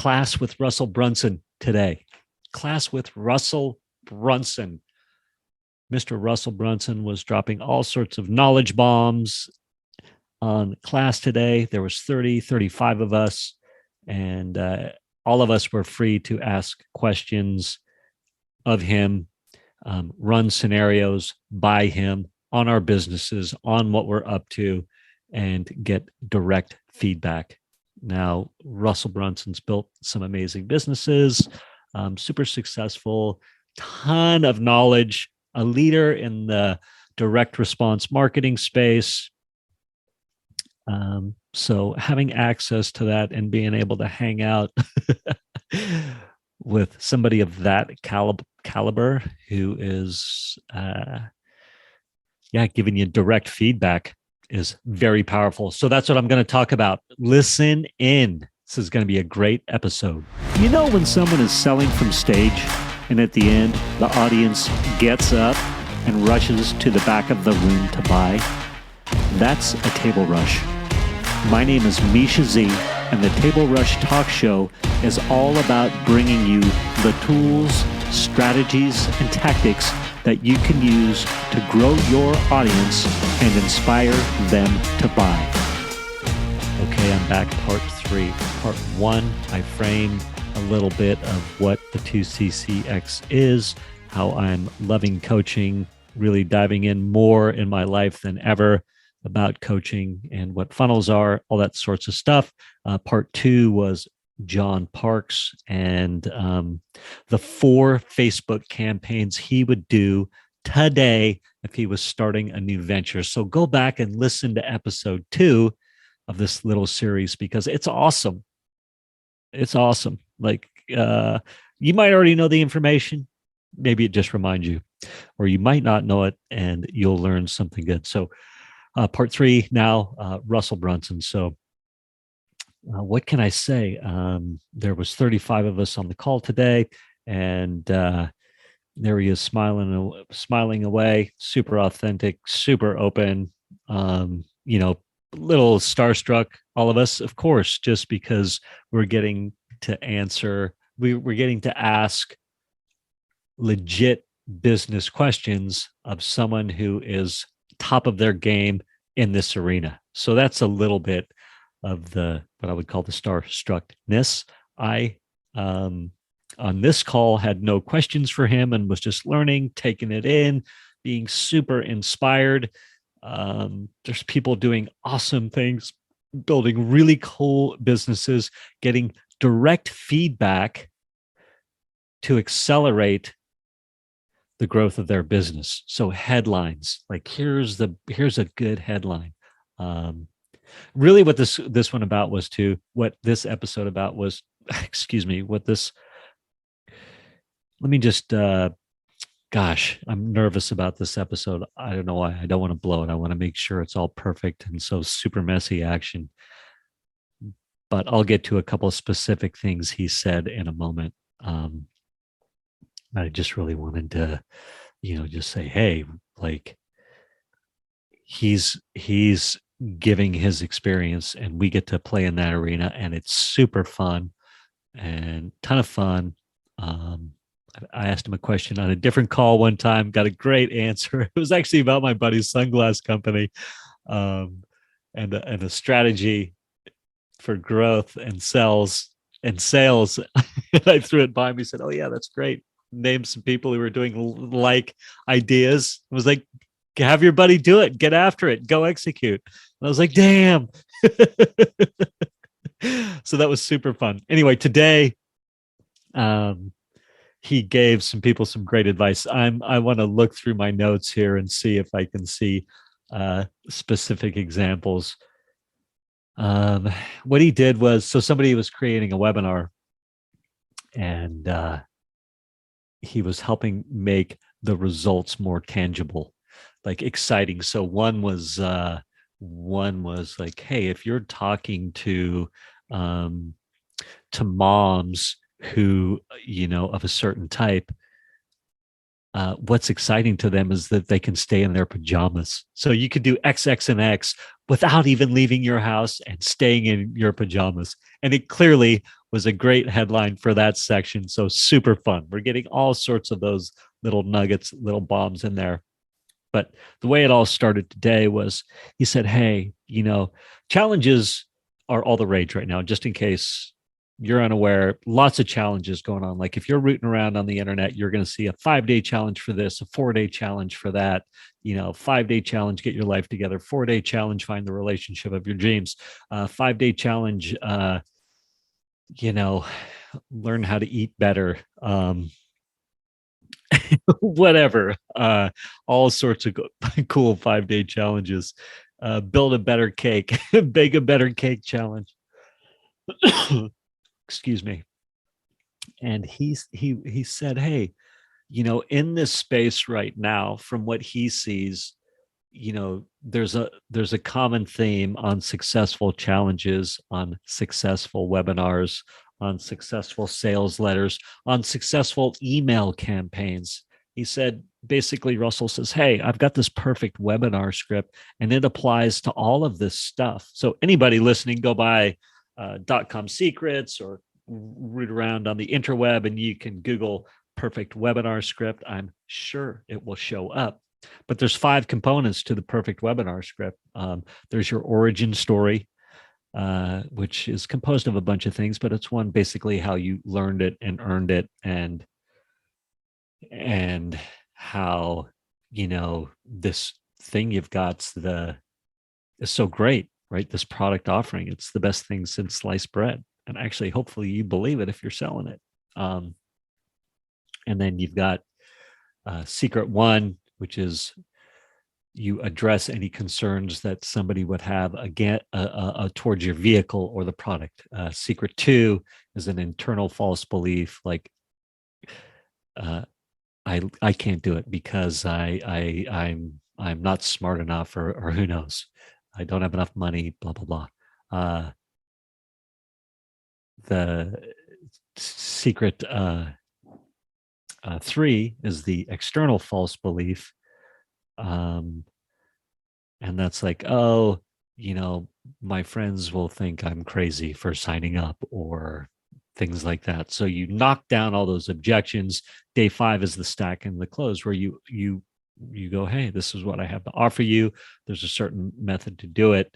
Class with Russell Brunson today. Class with Russell Brunson. Mr. Russell Brunson was dropping all sorts of knowledge bombs on class today. There was 35 of us, and all of us were free to ask questions of him, run scenarios by him on our businesses, on what we're up to, and get direct feedback. Now, Russell Brunson's built some amazing businesses, super successful, ton of knowledge, a leader in the direct response marketing space. So having access to that and being able to hang out with somebody of that caliber who is, giving you direct feedback is very powerful. So that's what I'm going to talk about. Listen in. This is going to be a great episode. You know when someone is selling from stage and at the end, the audience gets up and rushes to the back of the room to buy? That's a table rush. My name is Misha Z, and the Table Rush Talk Show is all about bringing you the tools, strategies, and tactics that you can use to grow your audience and inspire them to buy. Okay, I'm back, part 3. Part 1, I framed a little bit of what the 2CCX is, how I'm loving coaching, really diving in more in my life than ever about coaching and what funnels are, all that sorts of stuff. Part 2 was John Parks and the 4 Facebook campaigns he would do today if he was starting a new venture. So go back and listen to episode 2 of this little series because it's awesome. It's awesome. Like you might already know the information. Maybe it just reminds you, or you might not know it and you'll learn something good. So part 3 now, Russell Brunson. So what can I say? There was 35 of us on the call today, and there he is smiling away, super authentic, super open, little starstruck, all of us, of course, just because we're getting to answer, we're getting to ask legit business questions of someone who is top of their game in this arena. So that's a little bit of the what I would call the starstruckness. I on this call had no questions for him and was just learning, taking it in, being super inspired. There's people doing awesome things, building really cool businesses, getting direct feedback to accelerate the growth of their business. So headlines, like here's a good headline. Really what this one about was what this episode about was, let me just, I'm nervous about this episode. I don't know why. I don't want to blow it. I want to make sure it's all perfect and so super messy action. But I'll get to a couple of specific things he said in a moment. I just really wanted to, just say, hey, like he's giving his experience and we get to play in that arena and it's super fun and ton of fun. I asked him a question on a different call one time, got a great answer. It was actually about my buddy's sunglass company and a strategy for growth and sales. And I threw it by him. He said, oh yeah, that's great. Named some people who were doing like ideas. I was like, have your buddy do it. Get after it. Go execute. And I was like, damn. So that was super fun. Anyway, today, he gave some people some great advice. I want to look through my notes here and see if I can see specific examples. What he did was, so somebody was creating a webinar and he was helping make the results more tangible, like exciting. So one was like, hey, if you're talking to moms who, of a certain type, what's exciting to them is that they can stay in their pajamas. So you could do X, X, and X without even leaving your house and staying in your pajamas. And it clearly was a great headline for that section. So super fun. We're getting all sorts of those little nuggets, little bombs in there. But the way it all started today was he said, hey, challenges are all the rage right now, just in case you're unaware, lots of challenges going on. Like if you're rooting around on the internet, you're going to see a 5-day challenge for this, a 4-day challenge for that, 5-day challenge, get your life together, 4-day challenge, find the relationship of your dreams, 5-day challenge, learn how to eat better. Whatever, all sorts of cool 5-day challenges, build a better cake, bake a better cake challenge. Excuse me. And he said, hey, in this space right now, from what he sees, there's a common theme on successful challenges, on successful webinars, on successful sales letters, on successful email campaigns. He said, basically, Russell says, hey, I've got this perfect webinar script and it applies to all of this stuff. So anybody listening, go by .com secrets or root around on the interweb and you can Google perfect webinar script. I'm sure it will show up. But there's 5 components to the perfect webinar script. There's your origin story, which is composed of a bunch of things, but it's one basically how you learned it and earned it, and how this thing you've got is so great, right? This product offering, it's the best thing since sliced bread, and actually, hopefully, you believe it if you're selling it. And then you've got secret 1, which is you address any concerns that somebody would have again towards your vehicle or the product. Secret 2 is an internal false belief, like I can't do it because I'm not smart enough, or who knows, I don't have enough money, blah blah blah. The secret 3 is the external false belief. And that's like, oh, my friends will think I'm crazy for signing up, or things like that. So you knock down all those objections. Day 5 is the stack and the close, where you go, hey, this is what I have to offer you. There's a certain method to do it,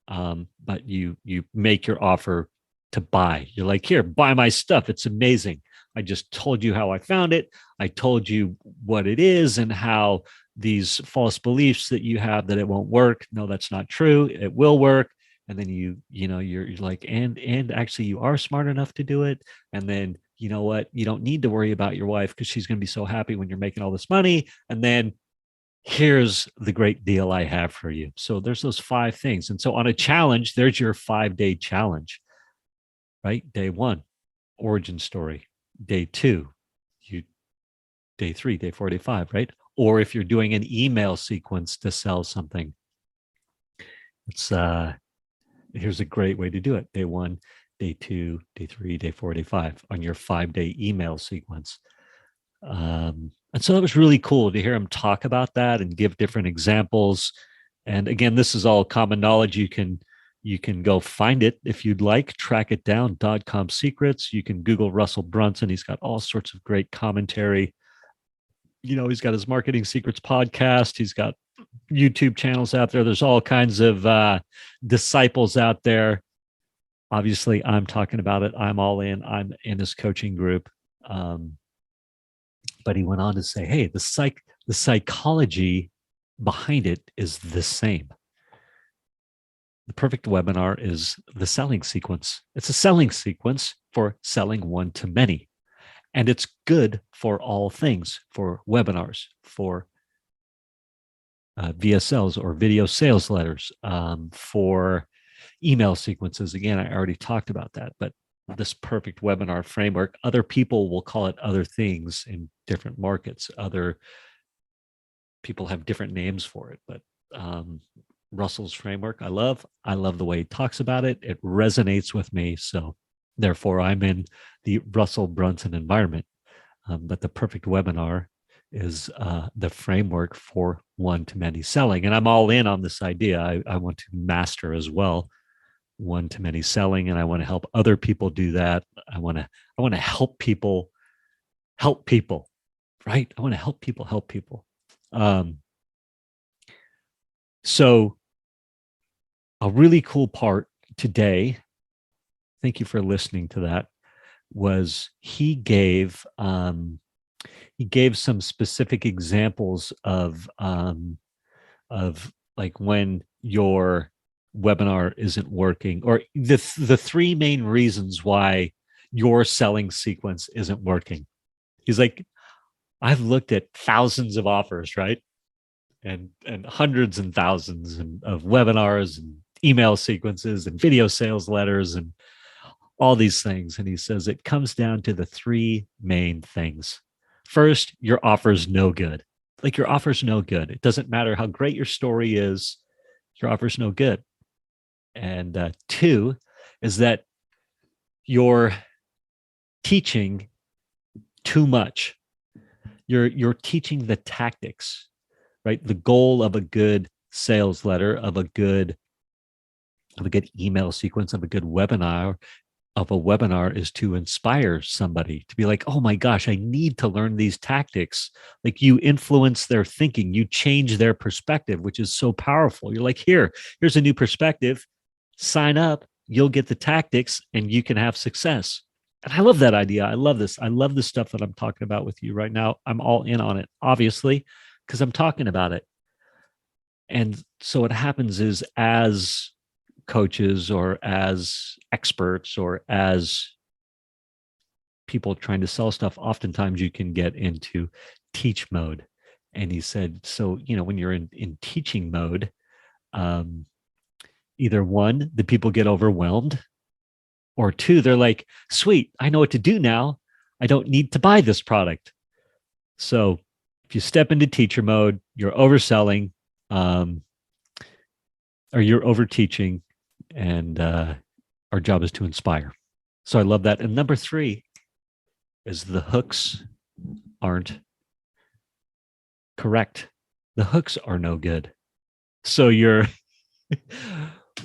but you make your offer to buy. You're like, here, buy my stuff. It's amazing. I just told you how I found it. I told you what it is and how these false beliefs that you have that it won't work. No, that's not true. It will work. And then you're like, and actually you are smart enough to do it. And then, you know what? You don't need to worry about your wife because she's going to be so happy when you're making all this money. And then here's the great deal I have for you. So there's those 5 things. And so on a challenge, there's your 5-day challenge, right? Day 1, origin story. Day 2, day 3, day 4, day 5, right? Or if you're doing an email sequence to sell something, it's here's a great way to do it. Day 1, day 2, day 3, day 4, day 5 on your 5-day email sequence. And so that was really cool to hear him talk about that and give different examples. And again, this is all common knowledge. You can go find it if you'd like, track it down, .com secrets. You can Google Russell Brunson. He's got all sorts of great commentary. He's got his Marketing Secrets podcast. He's got YouTube channels out there. There's all kinds of disciples out there. Obviously, I'm talking about it. I'm all in. I'm in his coaching group. But he went on to say, hey, the psychology behind it is the same. The perfect webinar is the selling sequence. It's a selling sequence for selling one to many. And it's good for all things, for webinars, for VSLs or video sales letters, for email sequences. Again, I already talked about that, but this perfect webinar framework, other people will call it other things in different markets. Other people have different names for it, but Russell's framework, I love the way he talks about it. It resonates with me. So therefore I'm in the Russell Brunson environment. But the perfect webinar is the framework for one-to-many selling. And I'm all in on this idea. I want to master as well one-to-many selling, and I want to help other people do that. I want to help people, right? I want to help people. So a really cool part today, thank you for listening to that, was he gave some specific examples of like when your webinar isn't working, or the three main reasons why your selling sequence isn't working. He's like, I've looked at thousands of offers, right? And hundreds and thousands of webinars and email sequences and video sales letters and all these things. And he says it comes down to the three main things. First, your offer's no good. Like, your offer's no good. It doesn't matter how great your story is, your offer's no good. And two is that you're teaching too much. You're teaching the tactics, right? The goal of a good sales letter, of a good email sequence, of a good webinar, is to inspire somebody to be like, oh my gosh, I need to learn these tactics. Like, you influence their thinking, you change their perspective, which is so powerful. You're like, here's a new perspective, sign up, you'll get the tactics and you can have success. And I love that idea. I love this. I love the stuff that I'm talking about with you right now. I'm all in on it, obviously, because I'm talking about it. And so what happens is, as coaches or as experts or as people trying to sell stuff, oftentimes you can get into teach mode. And he said, so, when you're in teaching mode, either one, the people get overwhelmed, or two, they're like, sweet, I know what to do now. I don't need to buy this product. So if you step into teacher mode, you're overselling, or you're over teaching, and our job is to inspire. So I love that. And number three is the hooks aren't correct. The hooks are no good. So you're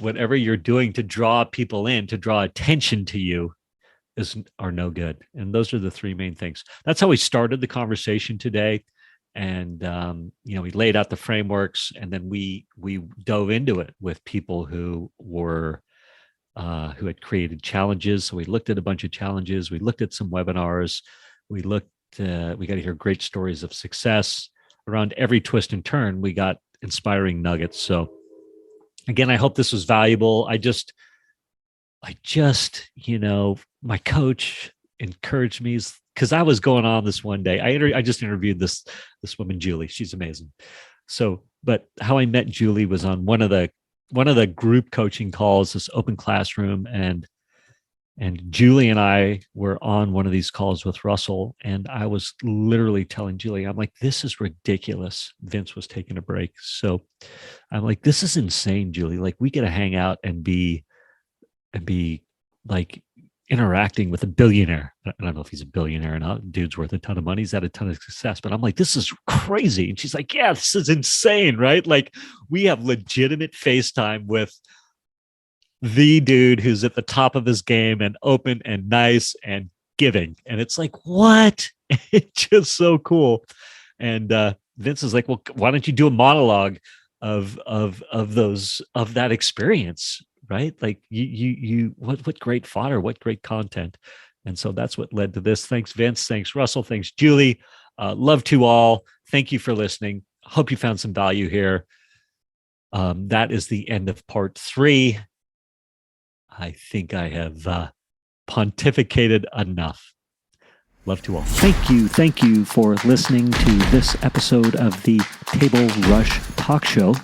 whatever you're doing to draw people in, to draw attention to you, are no good. And those are the three main things. That's how we started the conversation today. And we laid out the frameworks, and then we dove into it with people who had created challenges. So we looked at a bunch of challenges. We looked at some webinars. We got to hear great stories of success around every twist and turn. We got inspiring nuggets. So again, I hope this was valuable. I just, my coach encouraged me, because I was going on this one day. I just interviewed this woman, Julie. She's amazing. So, but how I met Julie was on one of the group coaching calls, this open classroom, and Julie and I were on one of these calls with Russell, and I was literally telling Julie, I'm like, this is ridiculous. Vince was taking a break. So I'm like, this is insane, Julie. Like, we get to hang out and be like interacting with a billionaire. I don't know if he's a billionaire or not. Dude's worth a ton of money. He's had a ton of success. But I'm like, this is crazy. And she's like, yeah, this is insane, right? Like, we have legitimate FaceTime with the dude who's at the top of his game and open and nice and giving. And it's like, what? It's just so cool. And Vince is like, well, why don't you do a monologue of that experience? Right? Like, what great fodder, what great content. And so that's what led to this. Thanks, Vince. Thanks, Russell. Thanks, Julie. Love to all. Thank you for listening. Hope you found some value here. That is the end of part 3. I think I have pontificated enough. Love to all. Thank you for listening to this episode of the Table Rush Talk Show.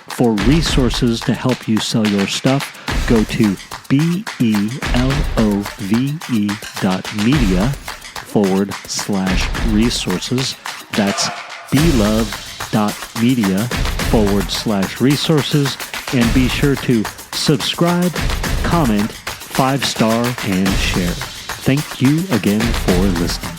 For resources to help you sell your stuff, go to belove.media/resources. That's belove.media/resources. And be sure to subscribe, comment, 5-star, and share. Thank you again for listening.